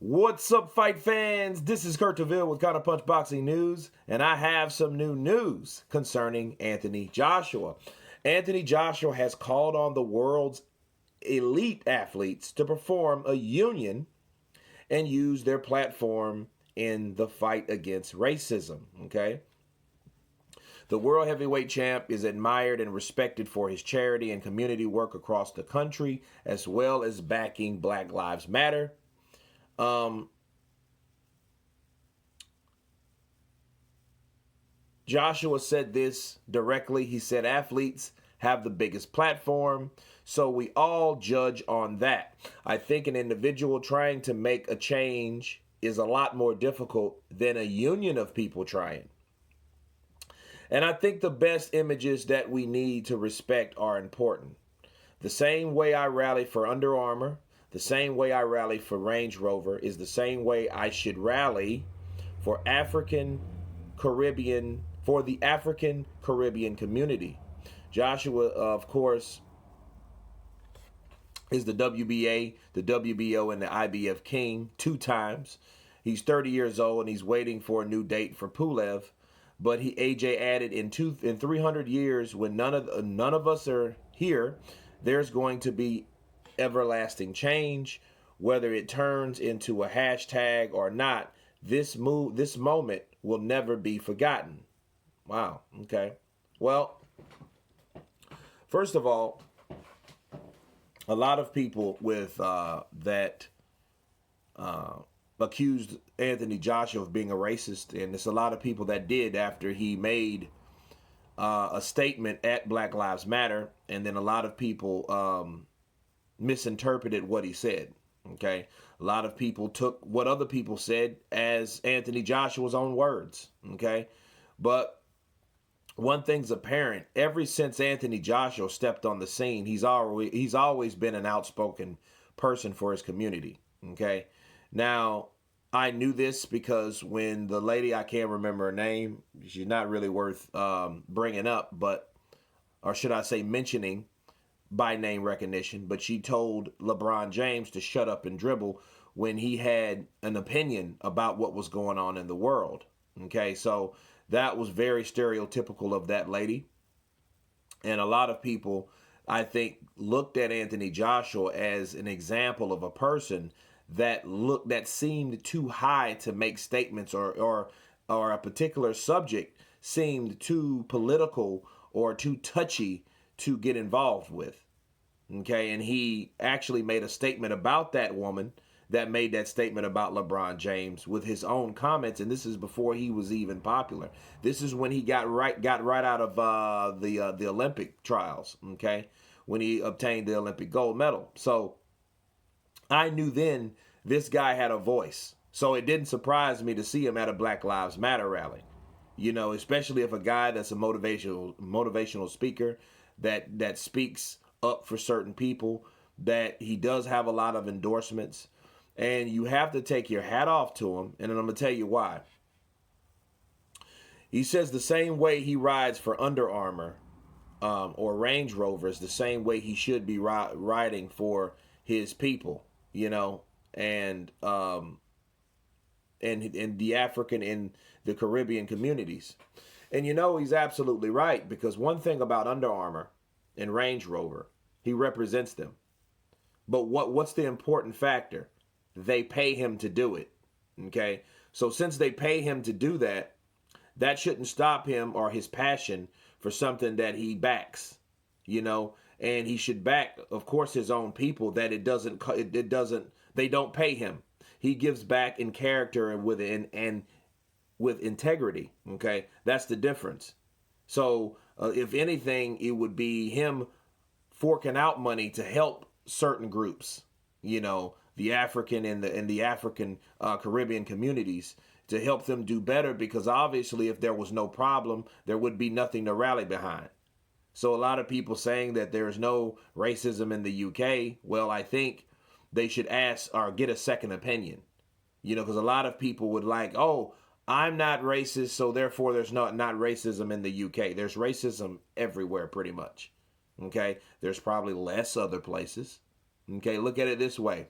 What's up, fight fans? This is Kurt DeVille with Counterpunch Boxing News, and I have some new news concerning Anthony Joshua. Anthony Joshua has called on the world's elite athletes to perform a union and use their platform in the fight against racism, okay? The world heavyweight champ is admired and respected for his charity and community work across the country, as well as backing Black Lives Matter. Joshua said this directly. He said, athletes have the biggest platform, so we all judge on that. I think an individual trying to make a change is a lot more difficult than a union of people trying. And I think the best images that we need to respect are important. The same way I rally for Under Armour, the same way I rally for Range Rover is the same way I should rally for the African Caribbean community. Joshua, of course, is the WBA, the WBO, and the IBF king 2 times. He's 30 years old and he's waiting for a new date for Pulev. But AJ added in 300 years, when none of us are here, there's going to be everlasting change, whether it turns into a hashtag or not. This moment will never be forgotten. Wow. Okay. Well, first of all, a lot of people with that accused Anthony Joshua of being a racist, and it's a lot of people that did after he made a statement at Black Lives Matter, and then a lot of people misinterpreted what he said. Okay, a lot of people took what other people said as Anthony Joshua's own words. Okay, but one thing's apparent: ever since Anthony Joshua stepped on the scene, he's always been an outspoken person for his community. Okay, now I knew this because when the lady, I can't remember her name, she's not really worth bringing up, but, or should I say mentioning by name recognition, but she told LeBron James to shut up and dribble when he had an opinion about what was going on in the world. Okay, so that was very stereotypical of that lady. And a lot of people, I think, looked at Anthony Joshua as an example of a person that seemed too high to make statements, or a particular subject seemed too political or too touchy to get involved with. Okay, and he actually made a statement about that woman that made that statement about LeBron James with his own comments, and this is before he was even popular. This is when he got right out of the Olympic trials. Okay, when he obtained the Olympic gold medal. So I knew then this guy had a voice. So it didn't surprise me to see him at a Black Lives Matter rally. You know, especially if a guy that's a motivational speaker that speaks up for certain people, that he does have a lot of endorsements, and you have to take your hat off to him. And I'm going to tell you why. He says the same way he rides for Under Armour or Range Rover is the same way he should be riding for his people, you know, and the African and the Caribbean communities. And you know, he's absolutely right, because one thing about Under Armour and Range Rover, he represents them. But what's the important factor? They pay him to do it. Okay? So since they pay him to do that, that shouldn't stop him or his passion for something that he backs, you know, and he should back, of course, his own people, that they don't pay him. He gives back in character and with integrity. Okay, that's the difference. So if anything, it would be him forking out money to help certain groups, you know, the African and the African Caribbean communities, to help them do better, because obviously if there was no problem, there would be nothing to rally behind. So a lot of people saying that there is no racism in the UK, well, I think they should ask or get a second opinion, you know, because a lot of people would like, oh, I'm not racist, so therefore there's not racism in the UK. There's racism everywhere pretty much. Okay, there's probably less other places. Okay, look at it this way.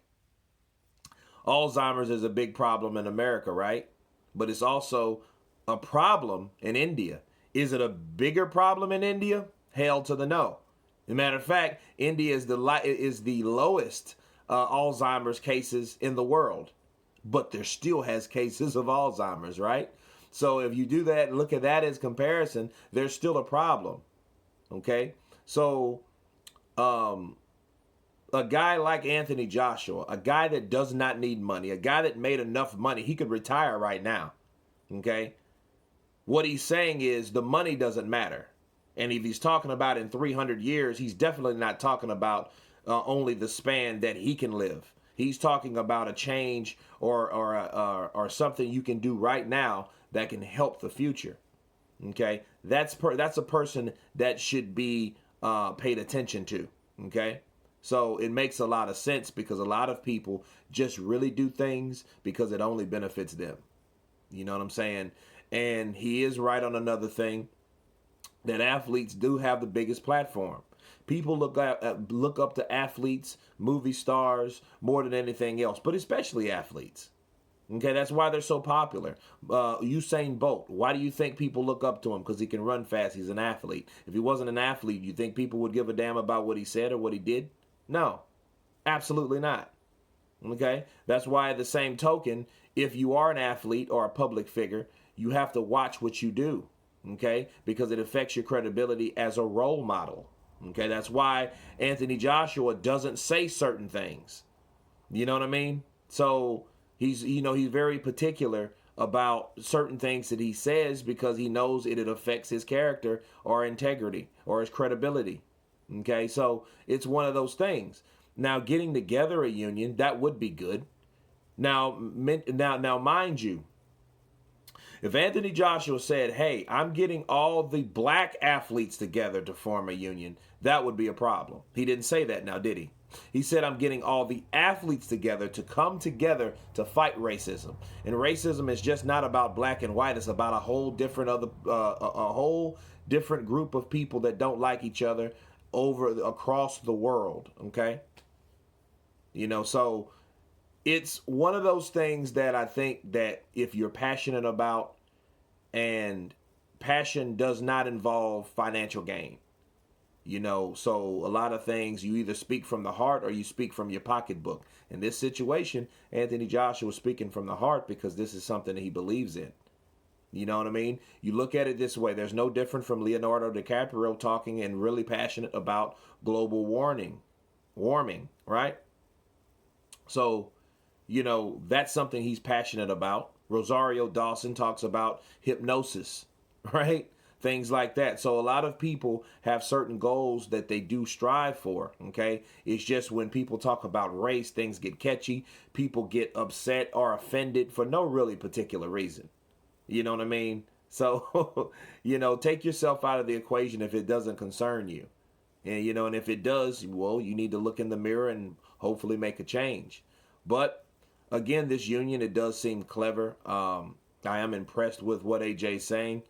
Alzheimer's is a big problem in America, right? But it's also a problem in India. Is it a bigger problem in India? Hell to the no. As a matter of fact, India is the lowest Alzheimer's cases in the world, but there still has cases of Alzheimer's, right? So if you do that, look at that as comparison, there's still a problem. Okay, so a guy like Anthony Joshua, a guy that does not need money, a guy that made enough money, he could retire right now. Okay, what he's saying is the money doesn't matter. And if he's talking about in 300 years, he's definitely not talking about only the span that he can live. He's talking about a change or something you can do right now that can help the future. Okay, that's a person that should be paid attention to. Okay, so it makes a lot of sense because a lot of people just really do things because it only benefits them. You know what I'm saying? And he is right on another thing, that athletes do have the biggest platform. People look up to athletes, movie stars, more than anything else, but especially athletes. Okay, that's why they're so popular. Usain Bolt, why do you think people look up to him? Because he can run fast. He's an athlete. If he wasn't an athlete, you think people would give a damn about what he said or what he did? No, absolutely not. Okay, that's why at the same token, if you are an athlete or a public figure, you have to watch what you do. Okay, because it affects your credibility as a role model. Okay, that's why Anthony Joshua doesn't say certain things. You know what I mean? So he's very particular about certain things that he says because he knows it affects his character or integrity or his credibility. Okay, so it's one of those things. Now, getting together a union, that would be good. Now, mind you, if Anthony Joshua said, hey, I'm getting all the black athletes together to form a union, that would be a problem. He didn't say that now, did he? He said, I'm getting all the athletes together to come together to fight racism. And racism is just not about black and white. It's about a whole different group of people that don't like each other across the world. Okay. So it's one of those things that I think that if you're passionate about, and passion does not involve financial gain, so a lot of things you either speak from the heart or you speak from your pocketbook. In this situation, Anthony Joshua was speaking from the heart because this is something that he believes in. You know what I mean? You look at it this way. There's no different from Leonardo DiCaprio talking and really passionate about global warming, right? So, that's something he's passionate about. Rosario Dawson talks about hypnosis, right? Things like that. So a lot of people have certain goals that they do strive for, okay? It's just when people talk about race, things get catchy. People get upset or offended for no really particular reason. You know what I mean? So, take yourself out of the equation if it doesn't concern you. And if it does, well, you need to look in the mirror and hopefully make a change. But again, this union, it does seem clever. I am impressed with what AJ's saying.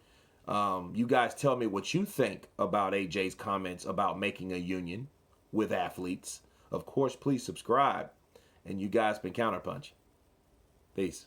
You guys tell me what you think about AJ's comments about making a union with athletes. Of course, please subscribe. And you guys been Counterpunch. Peace.